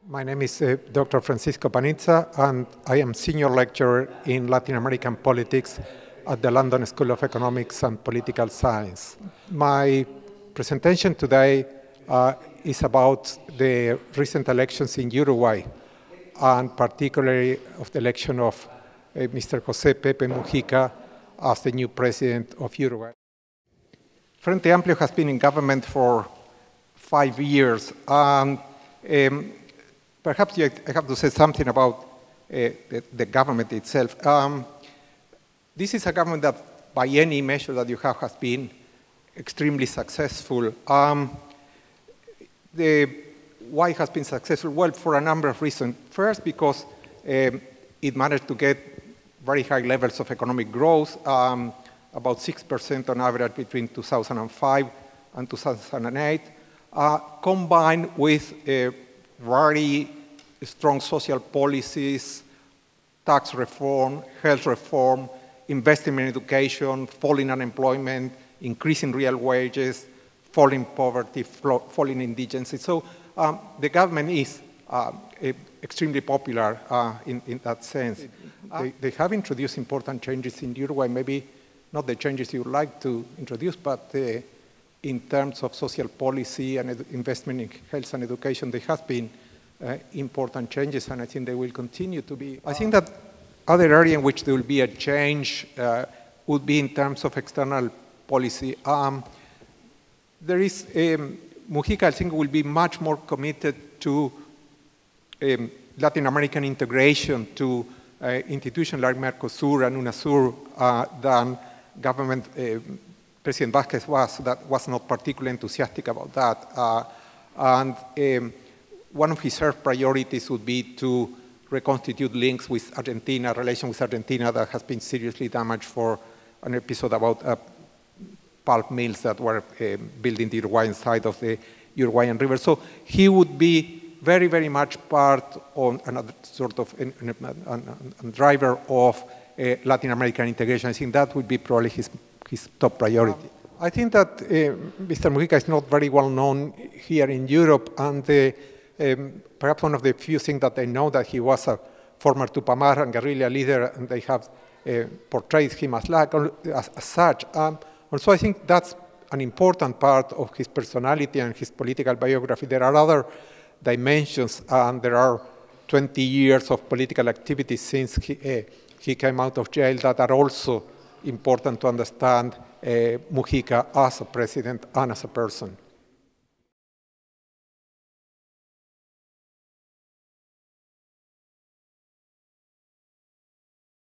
My name is Dr. Francisco Panizza, and I am senior lecturer in Latin American politics at the London School of Economics and Political Science. My presentation today is about the recent elections in Uruguay, and particularly of the election of Mr. José Pepe Mujica as the new president of Uruguay. Frente Amplio has been in government for 5 years, and perhaps I have to say something about the government itself. This is a government that, by any measure that you have, has been extremely successful. Why it has been successful? Well, for a number of reasons. First, because it managed to get very high levels of economic growth, about 6% on average between 2005 and 2008, combined with very strong social policies, tax reform, health reform, investment in education, falling unemployment, increasing real wages, falling poverty, falling indigency. So the government is extremely popular in that sense. They have introduced important changes in Uruguay, maybe not the changes you would like to introduce, but in terms of social policy and investment in health and education, there has been important changes, and I think they will continue to be. I think that other area in which there will be a change would be in terms of external policy. There is, Mujica, I think, will be much more committed to Latin American integration, to institutions like Mercosur and UNASUR than government President Vázquez was not particularly enthusiastic about that. And one of his first priorities would be to reconstitute links with Argentina, relation with Argentina that has been seriously damaged for an episode about pulp mills that were built in the Uruguayan side of the Uruguayan River. So he would be very, very much part of another sort of a driver of Latin American integration. I think that would be probably his top priority. I think that Mr. Mujica is not very well known here in Europe, and perhaps one of the few things that they know that he was a former Tupamaran guerrilla leader, and they have portrayed him as such. Also, I think that's an important part of his personality and his political biography. There are other dimensions, and there are 20 years of political activity since he came out of jail that are also important to understand Mujica as a president and as a person.